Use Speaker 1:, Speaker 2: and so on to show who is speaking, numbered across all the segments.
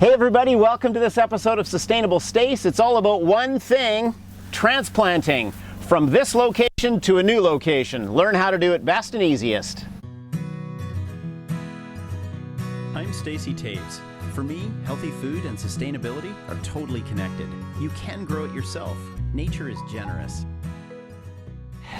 Speaker 1: Hey everybody, welcome to this episode of Sustainable Stace. It's all about one thing, transplanting. From this location to a new location. Learn how to do it best and easiest.
Speaker 2: I'm Stacey Taves. For me, healthy food and sustainability are totally connected. You can grow it yourself. Nature is generous.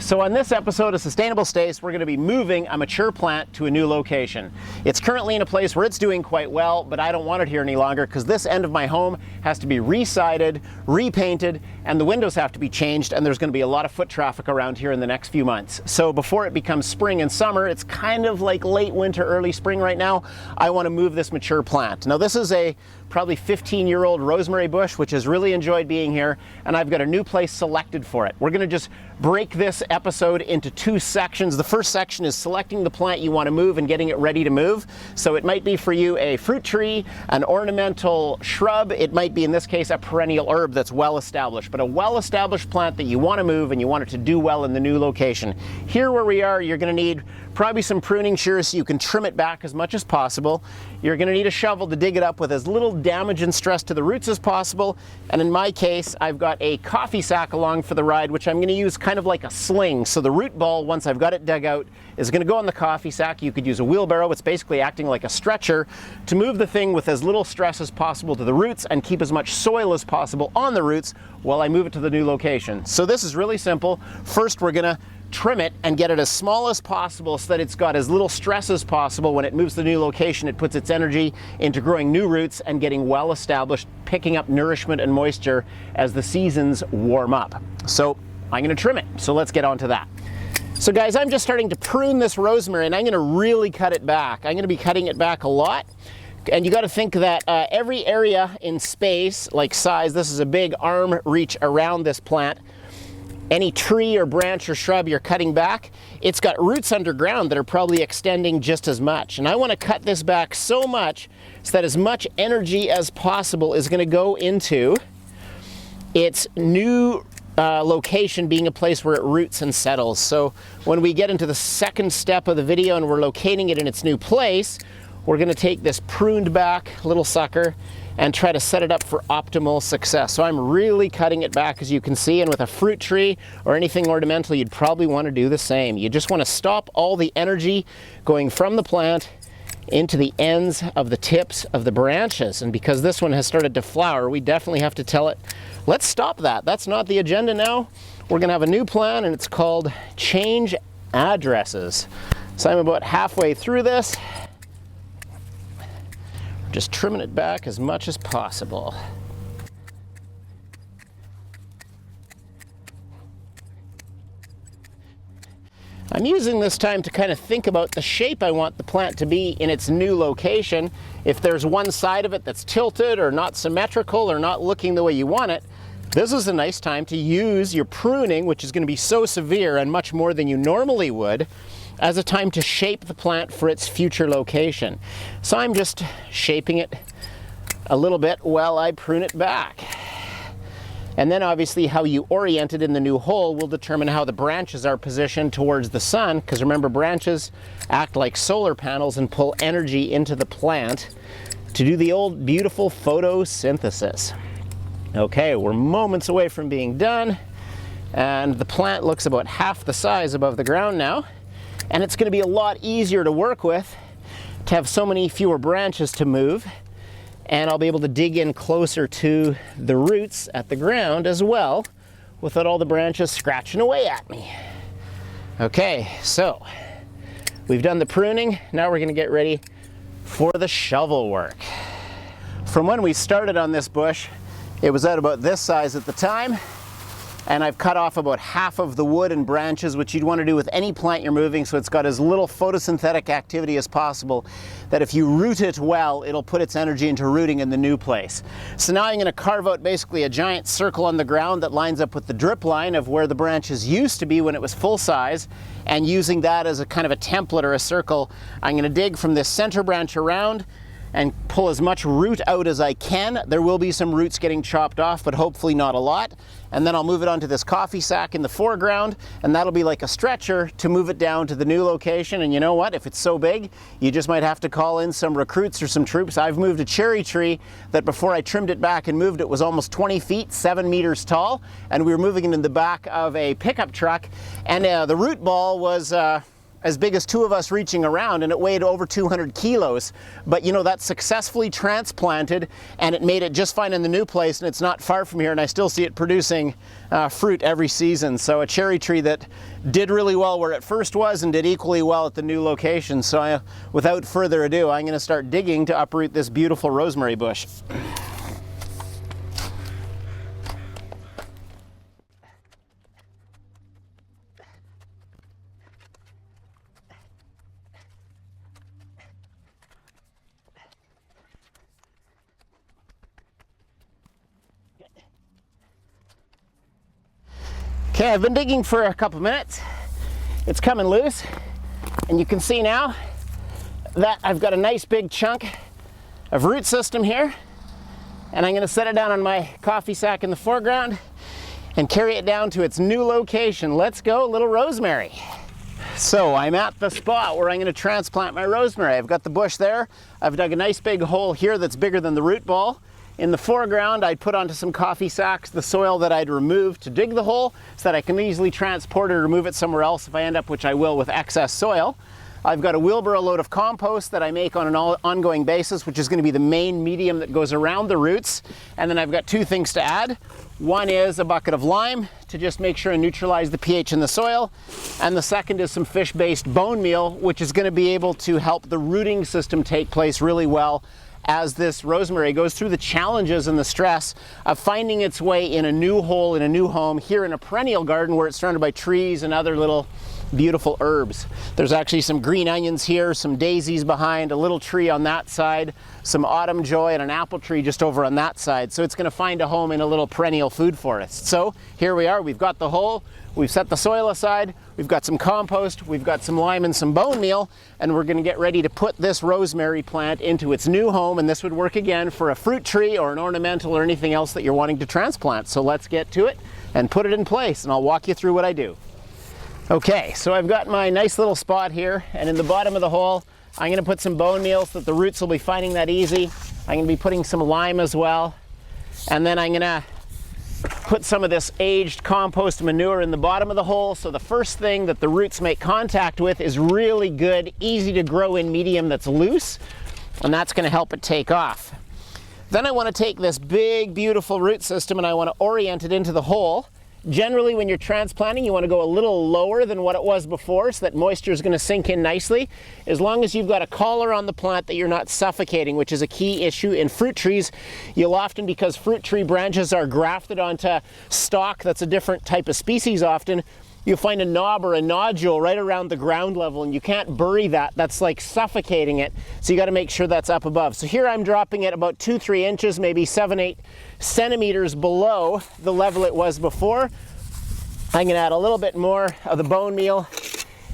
Speaker 1: So on this episode of Sustainable Stace, we're going to be moving a mature plant to a new location. It's currently in a place where it's doing quite well, but I don't want it here any longer because this end of my home has to be re-sided, repainted, and the windows have to be changed, and there's going to be a lot of foot traffic around here in the next few months. So before it becomes spring and summer, it's kind of like late winter, early spring right now, I want to move this mature plant. Now this is a probably 15-year-old rosemary bush, which has really enjoyed being here, and I've got a new place selected for it. We're going to just break this episode into two sections. The first section is selecting the plant you want to move and getting it ready to move. So it might be for you a fruit tree, an ornamental shrub. It might be, in this case, a perennial herb that's well established, but a well-established plant that you want to move and you want it to do well in the new location. Here where we are, you're going to need probably some pruning shears so you can trim it back as much as possible. You're going to need a shovel to dig it up with as little damage and stress to the roots as possible. And in my case, I've got a coffee sack along for the ride, which I'm going to use kind of like a sling. So the root ball, once I've got it dug out, is going to go on the coffee sack. You could use a wheelbarrow. It's basically acting like a stretcher to move the thing with as little stress as possible to the roots and keep as much soil as possible on the roots while I move it to the new location. So this is really simple. First, we're going to trim it and get it as small as possible so that it's got as little stress as possible. When it moves to the new location, it puts its energy into growing new roots and getting well established, picking up nourishment and moisture as the seasons warm up. So I'm going to trim it. So let's get on to that. So guys, I'm just starting to prune this rosemary and I'm going to really cut it back. I'm going to be cutting it back a lot. And you got to think that every area in space, like size, this is a big arm reach around this plant. Any tree or branch or shrub you're cutting back, it's got roots underground that are probably extending just as much. And I want to cut this back so much so that as much energy as possible is going to go into its new location being a place where it roots and settles. So when we get into the second step of the video and we're locating it in its new place, we're going to take this pruned back little sucker and try to set it up for optimal success. So I'm really cutting it back, as you can see, and with a fruit tree or anything ornamental, you'd probably want to do the same. You just want to stop all the energy going from the plant into the ends of the tips of the branches. And because this one has started to flower, we definitely have to tell it, let's stop that. That's not the agenda now. We're going to have a new plan, and it's called Change Addresses. So I'm about halfway through this. Just trimming it back as much as possible. I'm using this time to kind of think about the shape I want the plant to be in its new location. If there's one side of it that's tilted or not symmetrical or not looking the way you want it, this is a nice time to use your pruning, which is going to be so severe and much more than you normally would, as a time to shape the plant for its future location. So I'm just shaping it a little bit while I prune it back. And then obviously how you orient it in the new hole will determine how the branches are positioned towards the sun, because remember, branches act like solar panels and pull energy into the plant to do the old beautiful photosynthesis. Okay, we're moments away from being done, and the plant looks about half the size above the ground now. And it's going to be a lot easier to work with to have so many fewer branches to move, and I'll be able to dig in closer to the roots at the ground as well without all the branches scratching away at me. Okay, so we've done the pruning. Now we're going to get ready for the shovel work. From when we started on this bush, it was at about this size at the time. And I've cut off about half of the wood and branches, which you'd want to do with any plant you're moving, so it's got as little photosynthetic activity as possible, that if you root it well, it'll put its energy into rooting in the new place. So now I'm going to carve out basically a giant circle on the ground that lines up with the drip line of where the branches used to be when it was full size, and using that as a kind of a template or a circle, I'm going to dig from this center branch around and pull as much root out as I can. There will be some roots getting chopped off, but hopefully not a lot. And then I'll move it onto this coffee sack in the foreground, and that'll be like a stretcher to move it down to the new location. And you know what? If it's so big, you just might have to call in some recruits or some troops. I've moved a cherry tree that before I trimmed it back and moved it was almost 20 feet, 7 meters tall, and we were moving it in the back of a pickup truck, and the root ball was as big as two of us reaching around, and it weighed over 200 kilos. But you know, that's successfully transplanted, and it made it just fine in the new place, and it's not far from here, and I still see it producing fruit every season. So a cherry tree that did really well where it first was and did equally well at the new location. So without further ado, I'm going to start digging to uproot this beautiful rosemary bush. Okay, I've been digging for a couple minutes. It's coming loose, and you can see now that I've got a nice big chunk of root system here, and I'm going to set it down on my coffee sack in the foreground and carry it down to its new location. Let's go, little rosemary. So I'm at the spot where I'm going to transplant my rosemary. I've got the bush there. I've dug a nice big hole here that's bigger than the root ball. In the foreground, I'd put onto some coffee sacks the soil that I'd removed to dig the hole so that I can easily transport it or move it somewhere else if I end up, which I will, with excess soil. I've got a wheelbarrow load of compost that I make on an ongoing basis, which is going to be the main medium that goes around the roots. And then I've got two things to add. One is a bucket of lime to just make sure and neutralize the pH in the soil. And the second is some fish-based bone meal, which is going to be able to help the rooting system take place really well as this rosemary goes through the challenges and the stress of finding its way in a new hole, in a new home, here in a perennial garden where it's surrounded by trees and other little beautiful herbs. There's actually some green onions here, some daisies behind, a little tree on that side, some autumn joy, and an apple tree just over on that side. So it's going to find a home in a little perennial food forest. So here we are, we've got the hole, we've set the soil aside, we've got some compost, we've got some lime and some bone meal, and we're going to get ready to put this rosemary plant into its new home. And this would work again for a fruit tree or an ornamental or anything else that you're wanting to transplant. So let's get to it and put it in place, and I'll walk you through what I do. Okay, so I've got my nice little spot here, and in the bottom of the hole, I'm going to put some bone meal so that the roots will be finding that easy. I'm going to be putting some lime as well, and then I'm going to put some of this aged compost manure in the bottom of the hole. So the first thing that the roots make contact with is really good, easy to grow in medium that's loose, and that's going to help it take off. Then I want to take this big, beautiful root system and I want to orient it into the hole. Generally, when you're transplanting, you want to go a little lower than what it was before so that moisture is going to sink in nicely, as long as you've got a collar on the plant that you're not suffocating, which is a key issue in fruit trees. You'll often, because fruit tree branches are grafted onto stock that's a different type of species often, you'll find a knob or a nodule right around the ground level, and you can't bury that. That's like suffocating it. So you got to make sure that's up above. So here I'm dropping it about 2-3 inches, maybe 7-8 centimeters below the level it was before. I'm going to add a little bit more of the bone meal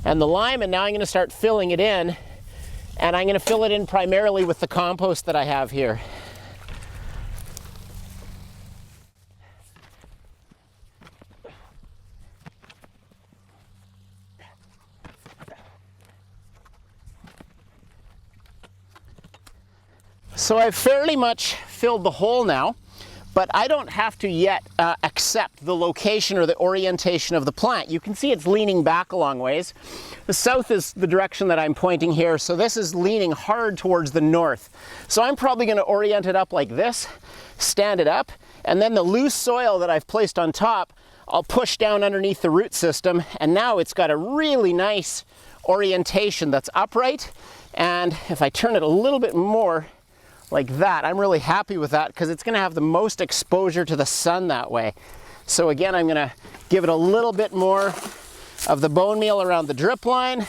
Speaker 1: and the lime, and now I'm going to start filling it in. And I'm going to fill it in primarily with the compost that I have here. So I've fairly much filled the hole now, but I don't have to yet accept the location or the orientation of the plant. You can see it's leaning back a long ways. The south is the direction that I'm pointing here, so this is leaning hard towards the north. So I'm probably going to orient it up like this, stand it up, and then the loose soil that I've placed on top, I'll push down underneath the root system, and now it's got a really nice orientation that's upright. And if I turn it a little bit more like that, I'm really happy with that because it's going to have the most exposure to the sun that way. So again, I'm going to give it a little bit more of the bone meal around the drip line.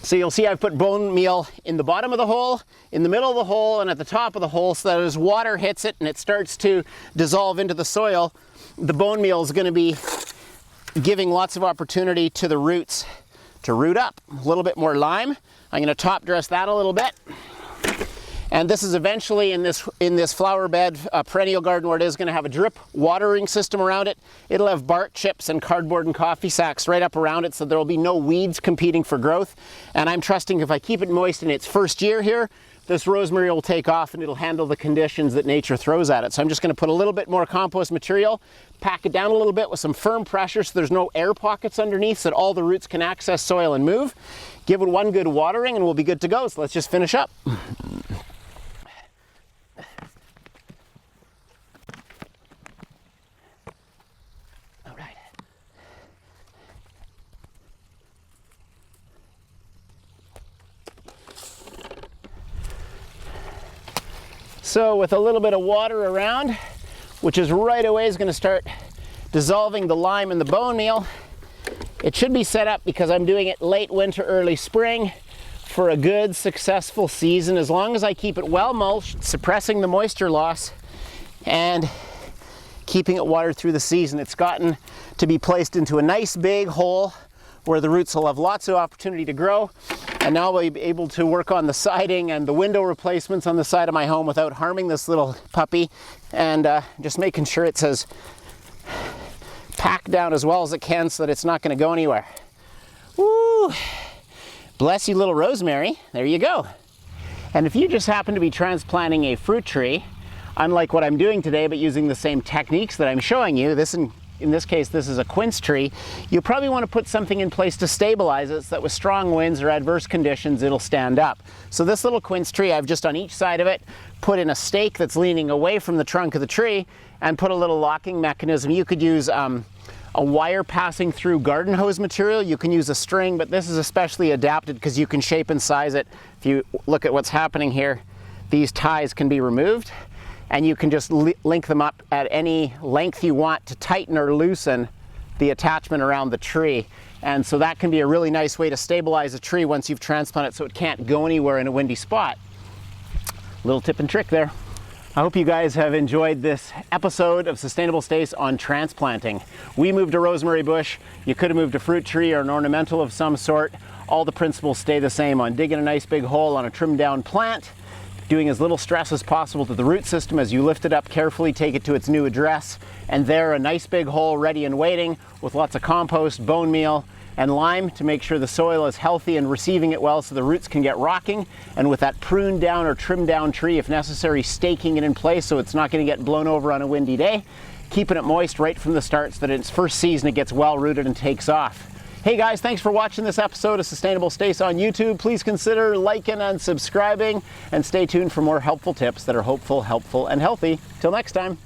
Speaker 1: So you'll see I've put bone meal in the bottom of the hole, in the middle of the hole, and at the top of the hole, so that as water hits it and it starts to dissolve into the soil, the bone meal is going to be giving lots of opportunity to the roots to root up. A little bit more lime. I'm going to top dress that a little bit. And this is eventually in this flower bed, perennial garden where it is going to have a drip watering system around it. It'll have bark chips and cardboard and coffee sacks right up around it, so there will be no weeds competing for growth. And I'm trusting if I keep it moist in its first year here, this rosemary will take off and it'll handle the conditions that nature throws at it. So I'm just going to put a little bit more compost material, pack it down a little bit with some firm pressure so there's no air pockets underneath so that all the roots can access soil and move. Give it one good watering and we'll be good to go. So let's just finish up. So with a little bit of water around, which is right away is going to start dissolving the lime and the bone meal, it should be set up because I'm doing it late winter, early spring for a good, successful season. As long as I keep it well mulched, suppressing the moisture loss and keeping it watered through the season, it's gotten to be placed into a nice big hole where the roots will have lots of opportunity to grow. And now I'll be able to work on the siding and the window replacements on the side of my home without harming this little puppy, and just making sure it's as packed down as well as it can so that it's not going to go anywhere. Woo! Bless you, little rosemary. There you go. And if you just happen to be transplanting a fruit tree, unlike what I'm doing today, but using the same techniques that I'm showing you, in this case, this is a quince tree, you probably want to put something in place to stabilize it so that with strong winds or adverse conditions, it'll stand up. So this little quince tree, I've just on each side of it, put in a stake that's leaning away from the trunk of the tree and put a little locking mechanism. You could use a wire passing through garden hose material. You can use a string, but this is especially adapted because you can shape and size it. If you look at what's happening here, these ties can be removed, and you can just link them up at any length you want to tighten or loosen the attachment around the tree. And so that can be a really nice way to stabilize a tree once you've transplanted it so it can't go anywhere in a windy spot. Little tip and trick there. I hope you guys have enjoyed this episode of Sustainable Stace on transplanting. We moved a rosemary bush. You could have moved a fruit tree or an ornamental of some sort. All the principles stay the same on digging a nice big hole on a trimmed down plant, doing as little stress as possible to the root system as you lift it up carefully, take it to its new address, and there a nice big hole ready and waiting with lots of compost, bone meal, and lime to make sure the soil is healthy and receiving it well so the roots can get rocking. And with that pruned down or trimmed down tree, if necessary, staking it in place so it's not going to get blown over on a windy day, keeping it moist right from the start so that in its first season it gets well rooted and takes off. Hey guys, thanks for watching this episode of Sustainable Stace on YouTube. Please consider liking and subscribing, and stay tuned for more helpful tips that are hopeful, helpful, and healthy. Till next time.